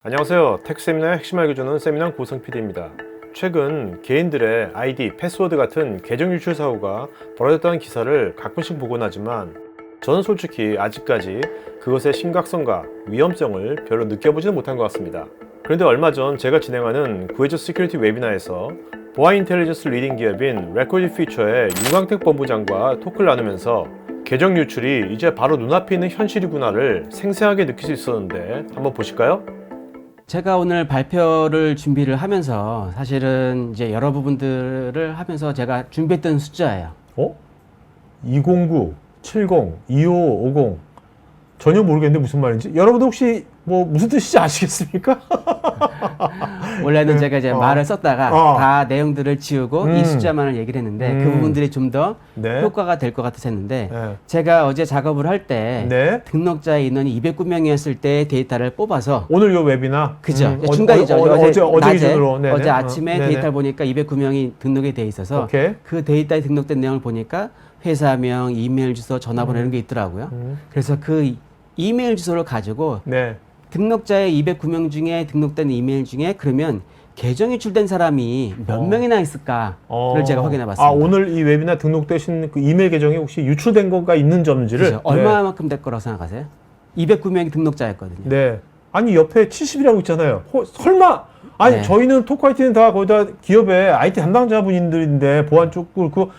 안녕하세요. 텍 세미나의 핵심 알려주는 세미나 고성 PD입니다. 최근 개인들의 아이디, 패스워드 같은 계정 유출 사고가 벌어졌다는 기사를 가끔씩 보곤 하지만 저는 솔직히 아직까지 그것의 심각성과 위험성을 별로 느껴보지는 못한 것 같습니다. 그런데 얼마 전 제가 진행하는 구해저 시큐리티 웨비나에서 보안 인텔리전스 리딩 기업인 레코드 피처의 윤광택 본부장과 토크를 나누면서 계정 유출이 이제 바로 눈앞에 있는 현실이구나를 생생하게 느낄 수 있었는데 한번 보실까요? 제가 오늘 발표를 준비를 하면서 사실은 이제 여러 부분들을 하면서 제가 준비했던 숫자예요. 209, 70, 2550 전혀 모르겠는데 무슨 말인지 여러분도 혹시 뭐 무슨 뜻인지 아시겠습니까? 원래는 제가 이제 말을 썼다가 다 내용들을 지우고 이 숫자만을 얘기를 했는데 그 부분들이 좀 더 효과가 될 것 같아서 했는데 제가 어제 작업을 할 때 등록자 인원이 209명이었을 때 데이터를 뽑아서 오늘 요 웨비나? 그죠. 중간이죠. 어제 기준으로. 어제 아침에 데이터를 보니까 209명이 등록이 돼 있어서 그 데이터에 등록된 내용을 보니까 회사명, 이메일 주소, 전화번호 이런 게 있더라고요. 그래서 그 이메일 주소를 가지고 등록자의 209명 중에 등록된 이메일 중에 그러면 계정 유출된 사람이 몇 명이나 있을까를 제가 확인해 봤습니다. 오늘 이 웨비나 등록되신 그 이메일 계정이 혹시 유출된 거가 있는 점지를 그렇죠. 얼마만큼 될 거라고 생각하세요? 209명이 등록자였거든요. 네. 아니 옆에 70이라고 있잖아요. 설마 아니 저희는 토크아이티는 다 거의 다 기업의 IT 담당자분들인데 보안 쪽 그렇고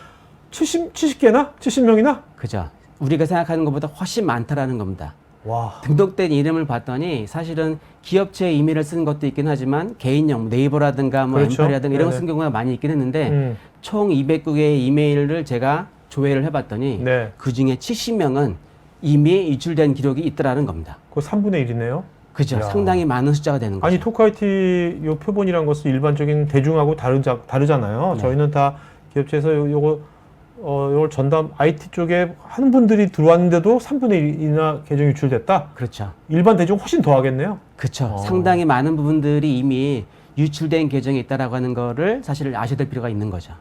70개나? 70명이나? 그죠. 우리가 생각하는 것보다 훨씬 많다라는 겁니다. 와. 등록된 이름을 봤더니 사실은 기업체 이메일을 쓰는 것도 있긴 하지만 개인용 네이버라든가 뭐 엠파리라든가 이런 거 쓰는 경우가 많이 있긴 했는데 총 209개의 이메일을 제가 조회를 해봤더니 그 중에 70명은 이미 유출된 기록이 있더라는 겁니다. 그 3분의 1이네요. 그죠. 야. 상당히 많은 숫자가 되는 거죠. 아니 토크아이티 요 표본이란 것은 일반적인 대중하고 다르잖아요. 저희는 다 기업체에서 요걸 전담 IT 쪽에 하는 분들이 들어왔는데도 3분의 1이나 계정 유출됐다? 그렇죠. 일반 대중 훨씬 더 하겠네요. 그렇죠. 상당히 많은 부분들이 이미 유출된 계정이 있다라고 하는 거를 사실 아셔야 될 필요가 있는 거죠.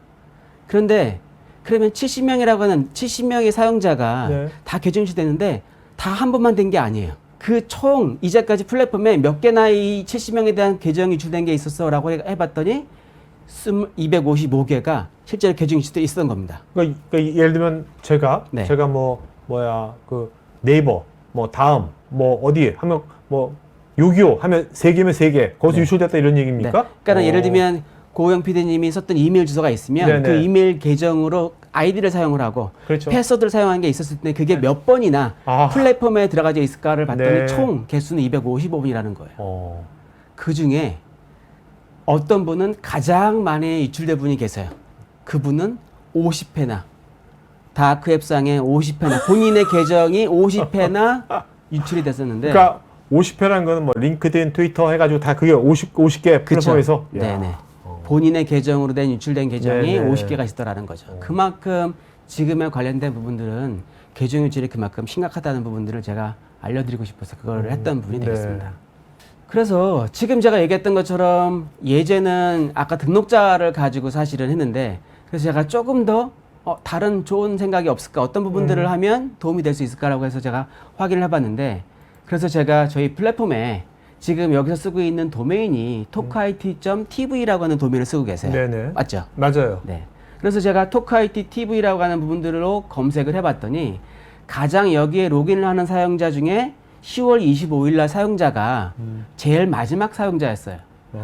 그런데 그러면 70명이라고 하는 70명의 사용자가 다 계정 유출됐는데 다 한 번만 된 게 아니에요. 그 총 이제까지 플랫폼에 몇 개나 이 70명에 대한 계정 유출된 게 있었어 라고 해봤더니 255개가 실제로 계정 유출돼 있었던 겁니다. 그러니까 예를 들면 제가 그 네이버 다음 어디 하면 625 하면 3개면 3개 거기서 유출됐다 이런 얘기입니까? 그러니까 예를 들면 고영 PD님이 썼던 이메일 주소가 있으면 그 이메일 계정으로 아이디를 사용을 하고 패스워드를 사용한 게 있었을 때 그게 몇 번이나 플랫폼에 들어가져 있을까를 봤더니 총 개수는 255번이라는 거예요. 그 중에 어떤 분은 가장 많이 유출된 분이 계세요. 그분은 50회나 다크 앱상에 50회나 본인의 계정이 50회나 유출이 됐었는데 그러니까 50회라는 거는 뭐 링크드인, 트위터 해가지고 다 그게 50개 플랫폼에서 네네. 본인의 계정으로 된 유출된 계정이 50개가 있었다라는 거죠. 그만큼 지금에 관련된 부분들은 계정 유출이 그만큼 심각하다는 부분들을 제가 알려드리고 싶어서 그걸 했던 부분이 되겠습니다. 그래서 지금 제가 얘기했던 것처럼 예제는 아까 등록자를 가지고 사실은 했는데 그래서 제가 조금 더 다른 좋은 생각이 없을까 어떤 부분들을 하면 도움이 될 수 있을까라고 해서 제가 확인을 해봤는데 그래서 제가 저희 플랫폼에 지금 여기서 쓰고 있는 도메인이 talkit.tv라고 하는 도메인을 쓰고 계세요. 네네. 맞죠? 맞아요. 네. 그래서 제가 talkit tv라고 하는 부분들로 검색을 해봤더니 가장 여기에 로그인을 하는 사용자 중에 10월 25일 날 사용자가 제일 마지막 사용자였어요.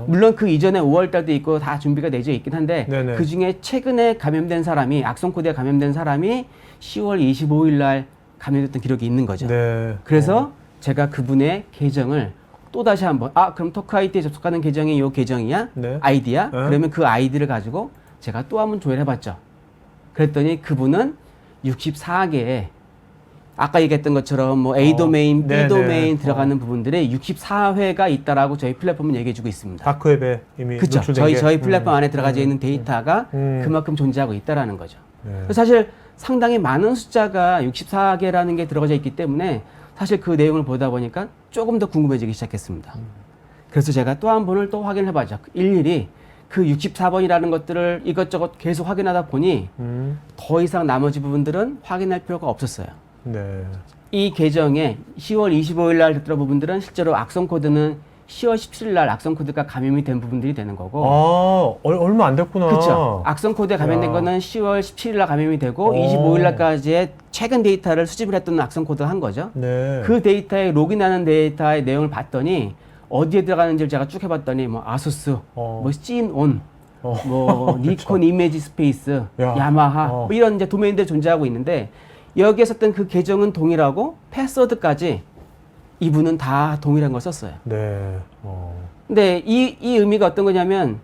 물론 그 이전에 5월 달도 있고 다 준비가 되어 있긴 한데 그 중에 최근에 감염된 사람이 악성 코드에 감염된 사람이 10월 25일 날 감염됐던 기록이 있는 거죠. 그래서 제가 그분의 계정을 또 다시 한번 그럼 토크아이티에 접속하는 계정이 이 계정이야? 아이디야? 그러면 그 아이디를 가지고 제가 또 한번 조회를 해봤죠. 그랬더니 그분은 64개의 아까 얘기했던 것처럼 A 도메인, B 도메인 들어가는 부분들에 64회가 있다라고 저희 플랫폼은 얘기해주고 있습니다. 다크웹에 이미 그렇죠. 저희 플랫폼 안에 들어가져 있는 데이터가 그만큼 존재하고 있다라는 거죠. 사실 상당히 많은 숫자가 64개라는 게 들어가져 있기 때문에 사실 그 내용을 보다 보니까 조금 더 궁금해지기 시작했습니다. 그래서 제가 또 한 번을 또 확인을 해봐죠. 일일이 그 64번이라는 것들을 이것저것 계속 확인하다 보니 더 이상 나머지 부분들은 확인할 필요가 없었어요. 이 계정에 10월 25일 날 됐던 부분들은 실제로 악성 코드는 10월 17일 날 악성 코드가 감염이 된 부분들이 되는 거고. 얼마 안 됐구나. 그렇죠. 악성 코드에 감염된 야. 거는 10월 17일 날 감염이 되고 25일 날까지의 최근 데이터를 수집을 했던 악성 코드를 한 거죠. 네. 그 데이터에 로그인하는 데이터의 내용을 봤더니 어디에 들어가는지를 제가 쭉 해봤더니 뭐 아수스, 뭐 씬온, 뭐 니콘 이미지 스페이스, 야. 야마하 뭐 이런 이제 도메인들이 존재하고 있는데 여기에 썼던 그 계정은 동일하고 패스워드까지 이분은 다 동일한 걸 썼어요. 네. 근데 이 의미가 어떤 거냐면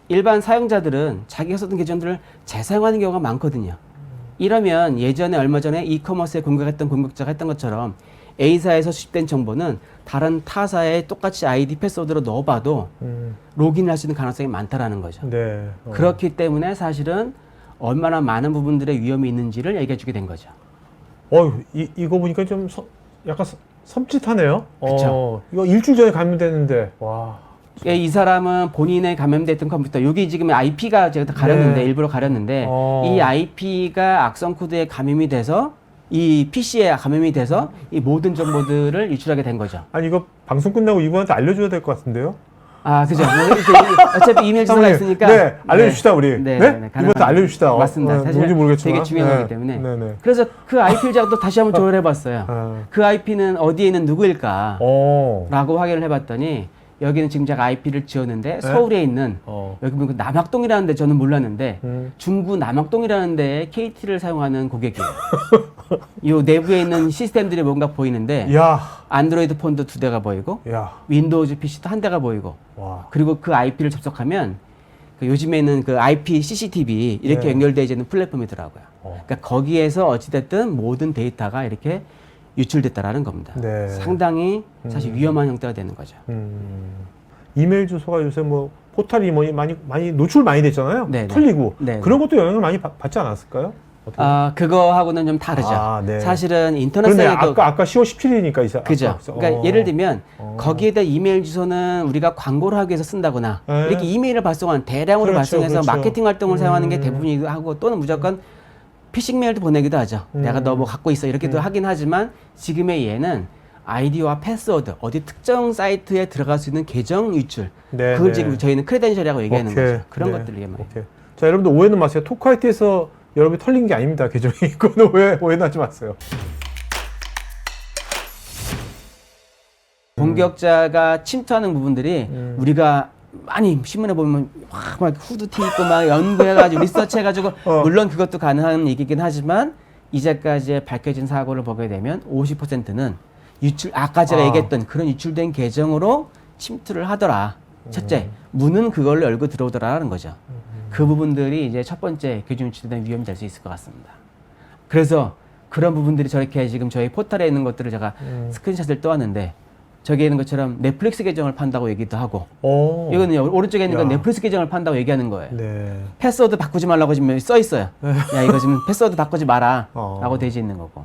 일반 사용자들은 자기가 썼던 계정들을 재사용하는 경우가 많거든요. 이러면 예전에 얼마 전에 이커머스에 공격했던 공격자가 했던 것처럼 A사에서 수집된 정보는 다른 타사에 똑같이 아이디 패스워드로 넣어봐도 로그인을 할 수 있는 가능성이 많다라는 거죠. 네. 그렇기 때문에 사실은 얼마나 많은 부분들의 위험이 있는지를 얘기해 주게 된 거죠. 이거 보니까 좀 약간 섬찟하네요. 그쵸. 이거 일주일 전에 감염됐는데, 와. 이 사람은 본인의 감염됐던 컴퓨터, 여기 지금 IP가 제가 다 가렸는데, 네. 일부러 가렸는데, 이 IP가 악성 코드에 감염이 돼서, 이 PC에 감염이 돼서, 이 모든 정보들을 유출하게 된 거죠. 아니, 이거 방송 끝나고 이분한테 알려줘야 될 것 같은데요? 아, 그죠. 어차피 이메일 주소가 있으니까. 네, 알려줍시다, 우리. 네, 이분한테 알려줍시다. 맞습니다. 사실 누군지 모르겠지만. 되게 중요한 네. 거기 때문에. 네, 네. 그래서 그 IP를 제가 또 다시 한번 조회를 해봤어요. 그 IP는 어디에 있는 누구일까? 라고 확인을 해봤더니, 여기는 지금 제가 IP를 지었는데 서울에 있는 여기 보면 남학동이라는 데 저는 몰랐는데 중구 남학동이라는 데에 KT를 사용하는 고객이에요. 이 내부에 있는 시스템들이 뭔가 보이는데 야. 안드로이드 폰도 2대가 보이고 야. 윈도우즈 PC도 1대가 보이고 와. 그리고 그 IP를 접속하면 그 요즘에는 그 IP CCTV 이렇게 네. 연결되어 있는 플랫폼이더라고요. 그러니까 거기에서 어찌됐든 모든 데이터가 이렇게 유출됐다라는 겁니다. 네. 상당히 사실 위험한 형태가 되는 거죠. 이메일 주소가 요새 뭐 포털이 뭐 많이 노출 많이 됐잖아요. 네네. 털리고 네네. 그런 것도 영향을 많이 받지 않았을까요? 어떻게? 그거하고는 좀 다르죠. 네. 사실은 인터넷 그런데 사이도 아까 10월 17일이니까 이제 그죠. 그러니까 예를 들면 거기에다 이메일 주소는 우리가 광고를 하기 위해서 쓴다거나 네. 이렇게 이메일을 발송한 대량으로 그렇죠, 발송해서 그렇죠. 마케팅 활동을 사용하는 게 대부분이기도 하고 또는 무조건 피싱 메일도 보내기도 하죠. 내가 너 뭐 갖고 있어 이렇게도 하긴 하지만 지금의 얘는 아이디와 패스워드 어디 특정 사이트에 들어갈 수 있는 계정 유출 네, 그걸 네. 지금 저희는 크레덴셜이라고 얘기하는 오케이. 거죠. 그런 네. 것들을 얘기해요. 오케이. 자, 여러분들 오해는 마세요. 토크아이티에서 여러분이 털린 게 아닙니다. 계정이. 그거는 오해하지 마세요. 공격자가 침투하는 부분들이 우리가 많이 신문에 보면 막 후드티 입고 막 연구해가지고 리서치해가지고 물론 그것도 가능한 얘기긴 하지만 이제까지 밝혀진 사고를 보게 되면 50%는 유출 아까 제가 얘기했던 그런 유출된 계정으로 침투를 하더라. 첫째, 문은 그걸로 열고 들어오더라라는 거죠. 그 부분들이 이제 첫 번째 계정 유출된 위험이 될 수 있을 것 같습니다. 그래서 그런 부분들이 저렇게 지금 저희 포털에 있는 것들을 제가 스크린샷을 떠왔는데 저기에 있는 것처럼 넷플릭스 계정을 판다고 얘기도 하고 이거는 오른쪽에 있는 건 넷플릭스 계정을 판다고 얘기하는 거예요. 네. 패스워드 바꾸지 말라고 지금 써 있어요. 야 이거 지금 패스워드 바꾸지 마라 라고 되어 있는 거고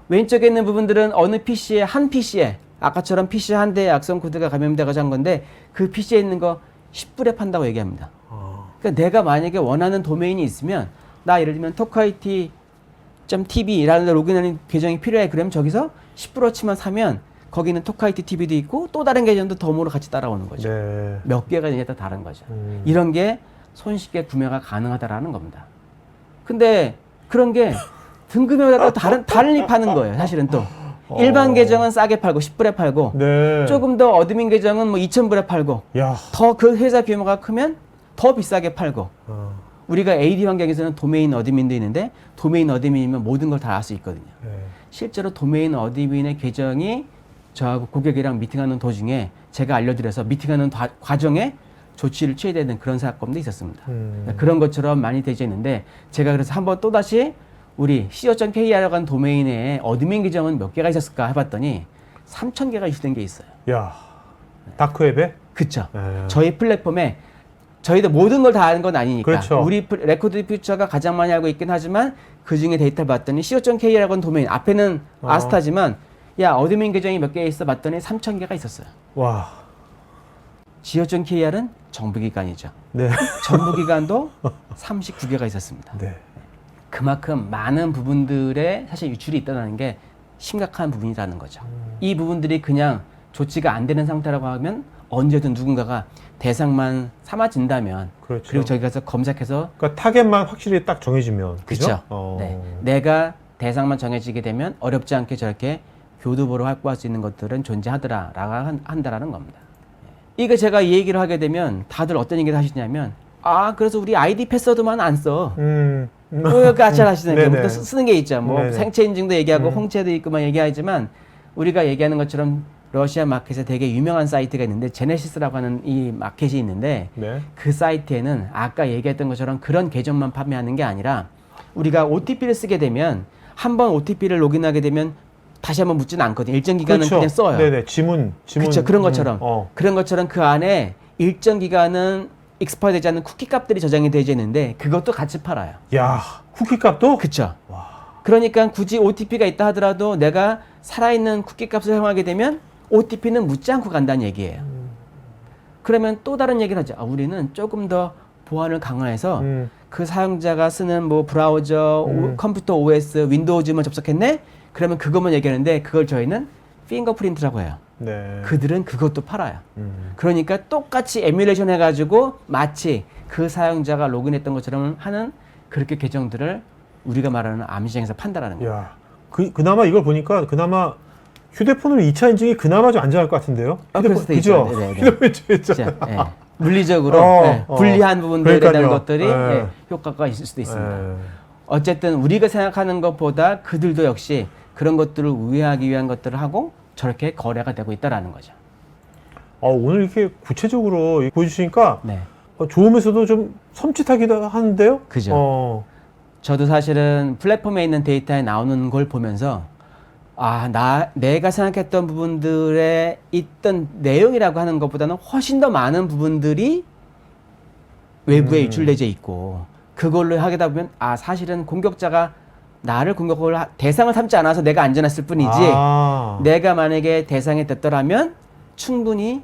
왼쪽에 있는 부분들은 어느 PC에 한 PC에 아까처럼 PC 한 대에 악성 코드가 감염돼가지고 한 건데 그 PC에 있는 거 10불에 판다고 얘기합니다. 그러니까 내가 만약에 원하는 도메인이 있으면 나 예를 들면 tokaiti.tv라는 데 로그인하는 계정이 필요해. 그러면 저기서 10%치만 사면 거기는 토카이티 TV도 있고 또 다른 계정도 덤으로 같이 따라오는 거죠. 네. 몇 개가 되냐에 따라 다른 거죠. 이런 게 손쉽게 구매가 가능하다라는 겁니다. 근데 그런 게 등급마다 또 다른 파는 거예요. 사실은 또. 일반 계정은 싸게 팔고 10불에 팔고 네. 조금 더 어드민 계정은 뭐 2,000불에 팔고 야. 더 그 회사 규모가 크면 더 비싸게 팔고 우리가 AD 환경에서는 도메인 어드민도 있는데 도메인 어드민이면 모든 걸 다 알 수 있거든요. 네. 실제로 도메인 어드민의 계정이 저하고 고객이랑 미팅하는 도중에 제가 알려드려서 미팅하는 과정에 조치를 취해야 되는 그런 사건도 있었습니다. 그런 것처럼 많이 되어 있는데 제가 그래서 한번 또다시 우리 co.kr이라고 하는 도메인에 어드민 계정은 몇 개가 있었을까 해봤더니 3,000개가 유출된 게 있어요. 야. 다크웹에? 그쵸. 저희 플랫폼에 저희도 모든 걸 다 아는 건 아니니까. 그렇죠. 우리 레코드 퓨처가 가장 많이 알고 있긴 하지만 그 중에 데이터를 봤더니 co.kr이라고 하는 도메인 앞에는 아스타지만 야 어드민 계정이 몇 개 있어 봤더니 3,000개가 있었어요. 와. co.kr은 정부기관이죠. 네. 정부기관도 39개가 있었습니다. 네. 그만큼 많은 부분들에 사실 유출이 있다는 게 심각한 부분이라는 거죠. 이 부분들이 그냥 조치가 안 되는 상태라고 하면 언제든 누군가가 대상만 삼아진다면 그렇죠. 그리고 저기 가서 검색해서 그러니까 타겟만 확실히 딱 정해지면 그죠? 그렇죠. 네. 내가 대상만 정해지게 되면 어렵지 않게 저렇게 교두보로 확보할 수 있는 것들은 존재하더라라고 한다라는 겁니다. 이거 제가 이 얘기를 하게 되면 다들 어떤 얘기를 하시냐면 그래서 우리 아이디 패스워드만 안 써. 그 같이 하시는 게 쓰는 게 있죠. 뭐 네네. 생체 인증도 얘기하고 홍채도 있고 막 얘기하지만 우리가 얘기하는 것처럼 러시아 마켓에 되게 유명한 사이트가 있는데 제네시스라고 하는 이 마켓이 있는데 네. 그 사이트에는 아까 얘기했던 것처럼 그런 계정만 판매하는 게 아니라 우리가 OTP를 쓰게 되면 한번 OTP를 로그인하게 되면 다시 한번 묻지는 않거든요. 일정 기간은 그렇죠. 그냥 써요. 네네. 지문. 그렇죠. 그런 것처럼 그런 것처럼 그 안에 일정 기간은 익스파이 되지 않는 쿠키 값들이 저장이 되어 있는데 그것도 같이 팔아요. 야, 쿠키 값도? 그렇죠. 그러니까 굳이 OTP가 있다 하더라도 내가 살아있는 쿠키 값을 사용하게 되면 OTP는 묻지 않고 간다는 얘기예요. 그러면 또 다른 얘기를 하죠. 우리는 조금 더 보안을 강화해서 그 사용자가 쓰는 뭐 브라우저, 컴퓨터 OS, 윈도우즈만 접속했네? 그러면 그것만 얘기하는데 그걸 저희는 핑거프린트라고 해요. 네. 그들은 그것도 팔아요. 그러니까 똑같이 에뮬레이션 해가지고 마치 그 사용자가 로그인했던 것처럼 하는 그렇게 계정들을 우리가 말하는 암시장에서 판다라는 거예요. 야, 그나마 이걸 보니까 그나마 휴대폰으로 2차 인증이 그나마 좀 안전할 것 같은데요? 그럴 수도 그죠? 있죠. 네네. 휴대폰 예. 물리적으로 불리한 부분들에 대한 것들이 효과가 있을 수도 있습니다. 어쨌든 우리가 생각하는 것보다 그들도 역시 그런 것들을 우회하기 위한 것들을 하고 저렇게 거래가 되고 있다라는 거죠. 오늘 이렇게 구체적으로 보여주시니까 네. 좋으면서도 좀 섬찟하기도 하는데요? 그죠. 저도 사실은 플랫폼에 있는 데이터에 나오는 걸 보면서 내가 생각했던 부분들에 있던 내용이라고 하는 것보다는 훨씬 더 많은 부분들이 외부에 유출되어 있고 그걸로 하게다 보면 사실은 공격자가 나를 공격을 대상을 삼지 않아서 내가 안전했을 뿐이지 내가 만약에 대상이 됐더라면 충분히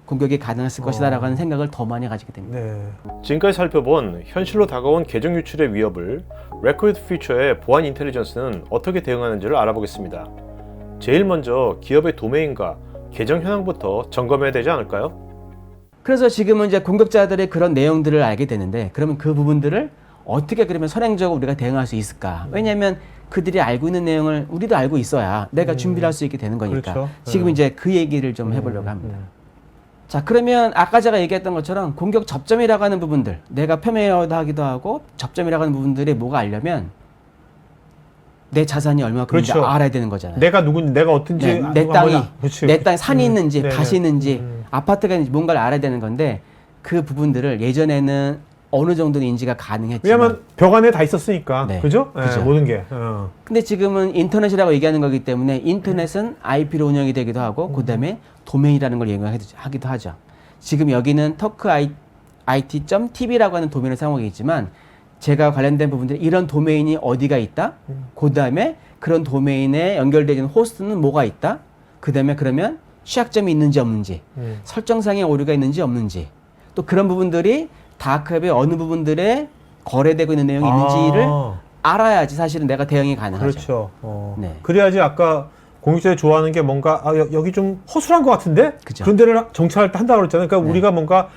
공격이 가능했을 것이다라고 하는 생각을 더 많이 가지게 됩니다. 네. 지금까지 살펴본 현실로 다가온 계정 유출의 위협을 레코드 퓨처의 보안 인텔리전스는 어떻게 대응하는지를 알아보겠습니다. 제일 먼저 기업의 도메인과 계정 현황부터 점검해야 되지 않을까요? 그래서 지금은 이제 공격자들의 그런 내용들을 알게 되는데 그러면 그 부분들을 어떻게 그러면 선행적으로 우리가 대응할 수 있을까? 왜냐하면 그들이 알고 있는 내용을 우리도 알고 있어야 내가 준비를 할 수 있게 되는 거니까. 그렇죠. 지금 이제 그 얘기를 좀 해보려고 합니다. 자, 그러면 아까 제가 얘기했던 것처럼 공격 접점이라고 하는 부분들, 내가 폄훼하기도 하고 접점이라고 하는 부분들이 뭐가 알려면 내 자산이 얼마큼인지 그렇죠. 알아야 되는 거잖아요. 내가 누군지, 내가 어떤지, 내 땅이, 그렇지. 내 땅에 산이 있는지, 네네. 밭이 있는지, 아파트가 있는지 뭔가를 알아야 되는 건데 그 부분들을 예전에는 어느 정도는 인지가 가능했지만 왜냐면 벽 안에 다 있었으니까. 네. 그죠? 그죠. 모든 게. 근데 지금은 인터넷이라고 얘기하는 거기 때문에 인터넷은 IP로 운영이 되기도 하고 그다음에 도메인이라는 걸 얘기하기도 하죠. 지금 여기는 talkit.tv라고 하는 도메인을 사용하고 있지만 제가 관련된 부분들이 이런 도메인이 어디가 있다? 그다음에 그런 도메인에 연결되어 있는 호스트는 뭐가 있다? 그다음에 그러면 취약점이 있는지 없는지 설정상의 오류가 있는지 없는지 또 그런 부분들이 다크웹의 어느 부분들에 거래되고 있는 내용이 있는지를 알아야지 사실은 내가 대응이 가능하죠. 그렇죠. 네. 그래야지 아까 공격자들이 좋아하는 게 뭔가 여기 좀 허술한 것 같은데 그죠. 그런 데를 정찰할 때 한다고 그랬잖아요. 그러니까 네. 우리가 뭔가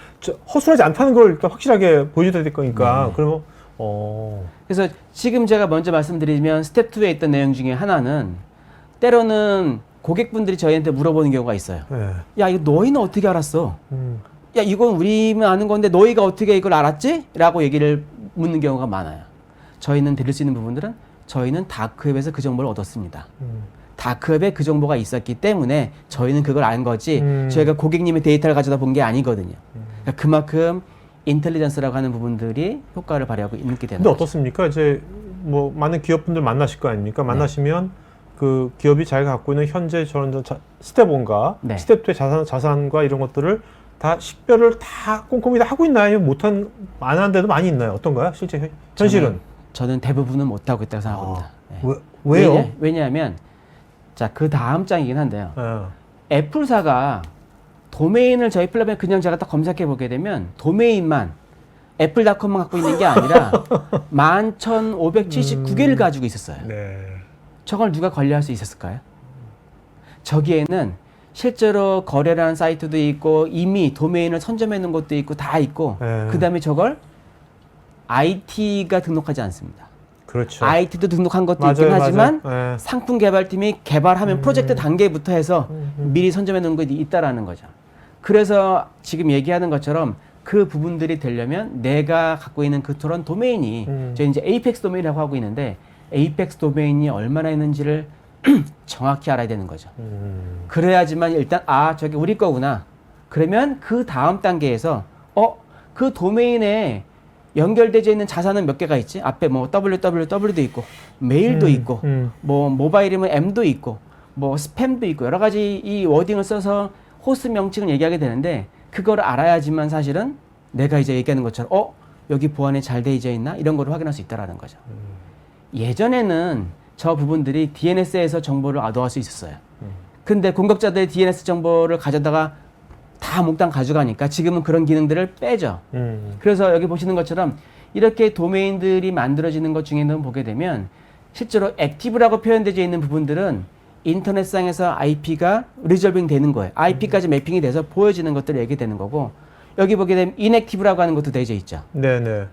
허술하지 않다는 걸 일단 확실하게 보여줘야 될 거니까. 그러면 그래서 지금 제가 먼저 말씀드리면 스텝 2에 있던 내용 중에 하나는 때로는 고객분들이 저희한테 물어보는 경우가 있어요. 네. 야, 이거 너희는 어떻게 알았어? 야, 이건 우리만 아는 건데 너희가 어떻게 이걸 알았지? 라고 얘기를 묻는 경우가 많아요. 저희는 드릴 수 있는 부분들은 저희는 다크웹에서 그 정보를 얻었습니다. 다크웹에 그 정보가 있었기 때문에 저희는 그걸 안 거지 저희가 고객님의 데이터를 가져다 본 게 아니거든요. 그러니까 그만큼 인텔리전스라고 하는 부분들이 효과를 발휘하고 있게 되는 근데 거죠. 어떻습니까? 이제 뭐 많은 기업분들 만나실 거 아닙니까? 만나시면 그 기업이 자기가 갖고 있는 현재 저런 스텝 1과 스텝 2의 자산과 이런 것들을 다 식별을 다 꼼꼼히 다 하고 있나요? 못한 안 하는 데도 많이 있나요? 어떤가요? 실제 현실은? 저는 대부분은 못 하고 있다고 생각합니다. 왜요? 왜냐하면 자, 그 다음 장이긴 한데요. 애플사가 도메인을 저희 플랫폼에 그냥 제가 딱 검색해 보게 되면 도메인만 애플닷컴만 갖고 있는 게 아니라 11,579개를 가지고 있었어요. 네. 저걸 누가 관리할 수 있었을까요? 저기에는 실제로 거래라는 사이트도 있고 이미 도메인을 선점해 놓은 것도 있고 다 있고 네. 그다음에 저걸 IT가 등록하지 않습니다. 그렇죠. IT도 등록한 것도 맞아요, 있긴 하지만 맞아요. 네. 상품 개발팀이 개발하면 프로젝트 단계부터 해서 미리 선점해 놓은 것이 있다라는 거죠. 그래서 지금 얘기하는 것처럼 그 부분들이 되려면 내가 갖고 있는 그런 도메인이 저희 이제 에이펙스 도메인이라고 하고 있는데 에이펙스 도메인이 얼마나 있는지를 정확히 알아야 되는 거죠. 그래야지만 일단 저게 우리 거구나. 그러면 그 다음 단계에서 그 도메인에 연결되어 있는 자산은 몇 개가 있지? 앞에 뭐 www도 있고 메일도 있고 뭐 모바일이면 m도 있고 뭐 스팸도 있고 여러 가지 이 워딩을 써서 호스트 명칭을 얘기하게 되는데 그걸 알아야지만 사실은 내가 이제 얘기하는 것처럼 여기 보안이 잘 돼 있나 이런 거를 확인할 수 있다라는 거죠. 예전에는 저 부분들이 DNS에서 정보를 얻어갈 수 있었어요. 근데 공격자들이 DNS 정보를 가져다가 다 몽땅 가져가니까 지금은 그런 기능들을 빼죠. 그래서 여기 보시는 것처럼 이렇게 도메인들이 만들어지는 것 중에는 보게 되면 실제로 액티브라고 표현되어 있는 부분들은 인터넷상에서 IP가 리졸빙 되는 거예요. IP까지 매핑이 돼서 보여지는 것들을 얘기되는 거고 여기 보게 되면 인액티브라고 하는 것도 되어 있죠. 네네.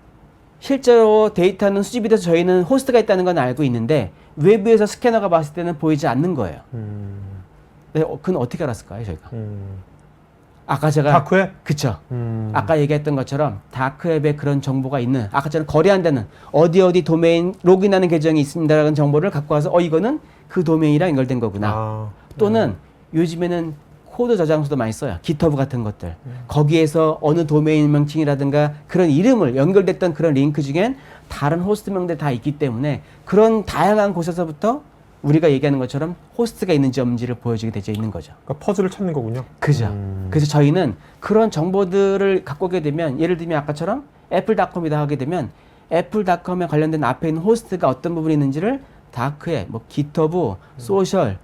실제로 데이터는 수집이 돼서 저희는 호스트가 있다는 건 알고 있는데 외부에서 스캐너가 봤을 때는 보이지 않는 거예요. 네, 그건 어떻게 알았을까요, 저희가? 아까 제가 다크웹? 그쵸. 아까 얘기했던 것처럼 다크웹에 그런 정보가 있는 아까처럼 거래한다는 어디 도메인 로그인하는 계정이 있습니다라는 정보를 갖고 와서 이거는 그 도메인이랑 연결된 거구나. 또는 요즘에는 코드 저장소도 많이 써요. GitHub 같은 것들. 거기에서 어느 도메인 명칭이라든가 그런 이름을 연결됐던 그런 링크 중엔 다른 호스트명들 다 있기 때문에 그런 다양한 곳에서부터 우리가 얘기하는 것처럼 호스트가 있는지 없는지를 보여주게 되어 있는 거죠. 그러니까 퍼즐을 찾는 거군요. 그죠. 그래서 저희는 그런 정보들을 갖고 오게 되면 예를 들면 아까처럼 애플닷컴이다 하게 되면 애플닷컴에 관련된 앞에 있는 호스트가 어떤 부분이 있는지를 다크에 뭐 GitHub, 소셜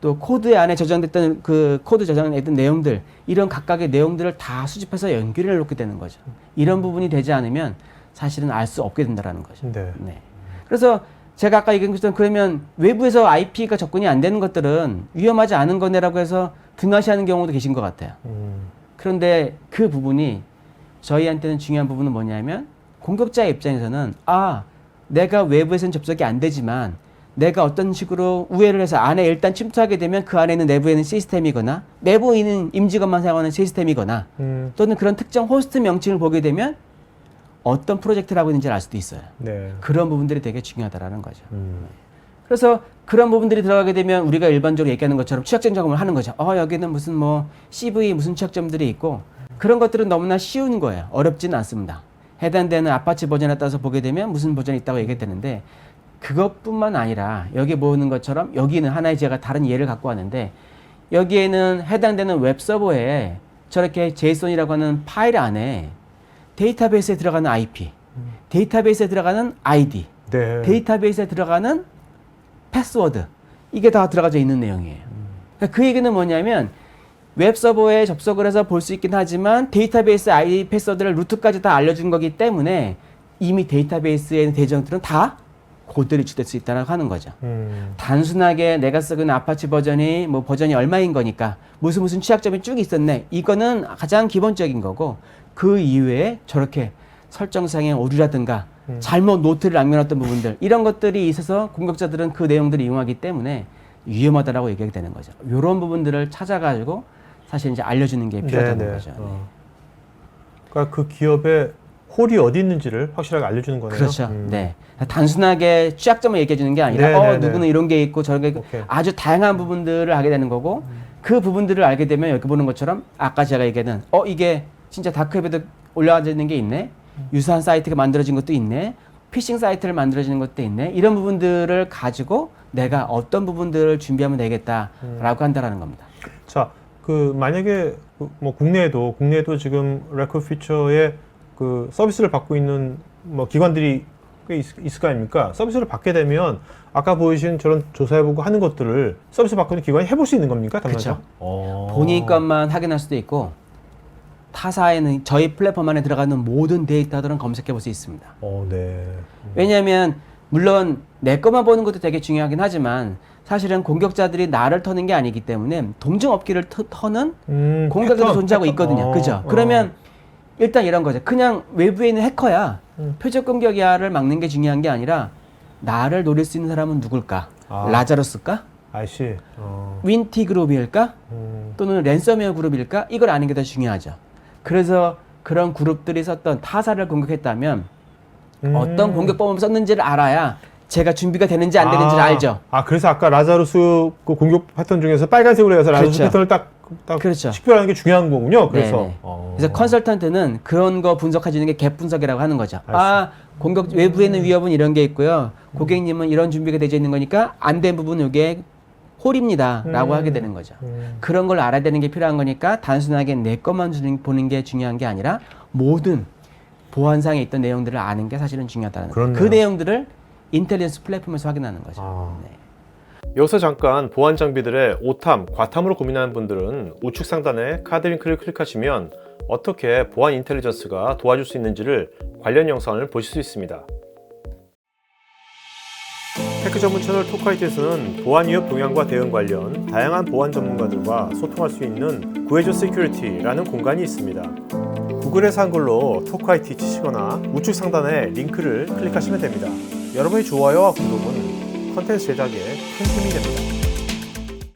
또 코드 안에 저장됐던 그 코드 저장했던 내용들 이런 각각의 내용들을 다 수집해서 연결해 놓게 되는 거죠. 이런 부분이 되지 않으면 사실은 알 수 없게 된다라는 거죠. 네. 그래서 제가 아까 얘기한 것처럼 그러면 외부에서 IP가 접근이 안 되는 것들은 위험하지 않은 거네라고 해서 등하시하는 경우도 계신 것 같아요. 그런데 그 부분이 저희한테는 중요한 부분은 뭐냐면 공격자의 입장에서는 내가 외부에서는 접속이 안 되지만 내가 어떤 식으로 우회를 해서 안에 일단 침투하게 되면 그 안에 있는 내부에 있는 시스템이거나 내부에 있는 임직원만 사용하는 시스템이거나 또는 그런 특정 호스트 명칭을 보게 되면 어떤 프로젝트를 하고 있는지를 알 수도 있어요. 네. 그런 부분들이 되게 중요하다라는 거죠. 그래서 그런 부분들이 들어가게 되면 우리가 일반적으로 얘기하는 것처럼 취약점 점검을 하는 거죠. 여기는 무슨 뭐 CV 무슨 취약점들이 있고 그런 것들은 너무나 쉬운 거예요. 어렵지는 않습니다. 해당되는 아파치 버전에 따라서 보게 되면 무슨 버전이 있다고 얘기했는데 그것뿐만 아니라 여기 보는 것처럼 여기는 하나의 제가 다른 예를 갖고 왔는데 여기에는 해당되는 웹서버에 저렇게 JSON이라고 하는 파일 안에 데이터베이스에 들어가는 IP, 데이터베이스에 들어가는 ID, 네. 데이터베이스에 들어가는 패스워드 이게 다 들어가져 있는 내용이에요. 그러니까 그 얘기는 뭐냐면 웹서버에 접속을 해서 볼 수 있긴 하지만 데이터베이스 ID, 패스워드를 루트까지 다 알려준 거기 때문에 이미 데이터베이스에 있는 대정들은 다 그대로 유출될 수 있다고 하는 거죠. 단순하게 내가 쓰고 있는 아파치 버전이 뭐 버전이 얼마인 거니까 무슨 취약점이 쭉 있었네. 이거는 가장 기본적인 거고 그 이외에 저렇게 설정상의 오류라든가 잘못 노트를 남겨놨던 부분들 이런 것들이 있어서 공격자들은 그 내용들을 이용하기 때문에 위험하다라고 얘기하게 되는 거죠. 이런 부분들을 찾아가지고 사실 이제 알려주는 게 필요하다는 거죠. 그러니까 그 기업의 홀이 어디 있는지를 확실하게 알려주는 거네요. 그렇죠. 네. 단순하게 취약점을 얘기해 주는 게 아니라 누구는 이런 게 있고 저런 게 있고 아주 다양한 부분들을 알게 되는 거고 그 부분들을 알게 되면 여기 보는 것처럼 아까 제가 얘기했던 이게 진짜 다크웹에도 올라가 있는 게 있네. 유사한 사이트가 만들어진 것도 있네. 피싱 사이트를 만들어지는 것도 있네. 이런 부분들을 가지고 내가 어떤 부분들을 준비하면 되겠다라고 한다라는 겁니다. 자, 그 만약에 뭐 국내에도 지금 레코 피처의 그 서비스를 받고 있는 뭐 기관들이 꽤 있을 거 아닙니까? 서비스를 받게 되면 아까 보이신 저런 조사해보고 하는 것들을 서비스 받고 있는 기관이 해볼 수 있는 겁니까? 그렇죠. 본인 것만 확인할 수도 있고 타사에는 저희 플랫폼 안에 들어가는 모든 데이터들은 검색해 볼 수 있습니다. 네. 왜냐하면 물론 내 것만 보는 것도 되게 중요하긴 하지만 사실은 공격자들이 나를 터는 게 아니기 때문에 동종업계를 터는 공격자도 패턴, 존재하고 패턴. 있거든요. 그죠? 그러면 일단 이런 거죠. 그냥 외부에 있는 해커야. 표적 공격이야를 막는 게 중요한 게 아니라 나를 노릴 수 있는 사람은 누굴까? 라자루스일까? 아이씨. 윈티 그룹일까? 또는 랜섬웨어 그룹일까? 이걸 아는 게 더 중요하죠. 그래서 그런 그룹들이 썼던 타사를 공격했다면 어떤 공격법을 썼는지를 알아야 제가 준비가 되는지 안 되는지를 알죠. 그래서 아까 라자루스 그 공격 패턴 중에서 빨간색으로 해서 라자루스 그렇죠. 패턴을 딱 그렇죠. 식별하는 게 중요한 거군요. 그래서. 네네. 그래서 컨설턴트는 그런 거 분석해주는 게 갭 분석이라고 하는 거죠. 공격 외부에 있는 위협은 이런 게 있고요. 고객님은 이런 준비가 되어 있는 거니까 안 된 부분은 이게 홀입니다라고 하게 되는 거죠. 그런 걸 알아야 되는 게 필요한 거니까 단순하게 내 것만 보는 게 중요한 게 아니라 모든 보안상에 있던 내용들을 아는 게 사실은 중요하다는 거죠. 그렇네요. 그 내용들을 인텔리전스 플랫폼에서 확인하는 거죠. 네. 여기서 잠깐 보안 장비들의 오탐, 과탐으로 고민하는 분들은 우측 상단에 카드 링크를 클릭하시면 어떻게 보안 인텔리전스가 도와줄 수 있는지를 관련 영상을 보실 수 있습니다. 테크 전문 채널 토크아이티에서는 보안 위협 동향과 대응 관련 다양한 보안 전문가들과 소통할 수 있는 구해줘 시큐리티라는 공간이 있습니다. 구글에서 한글로 토크아이티 치시거나 우측 상단에 링크를 클릭하시면 됩니다. 여러분의 좋아요와 구독은 컨텐츠 제작에 큰 힘이 됩니다.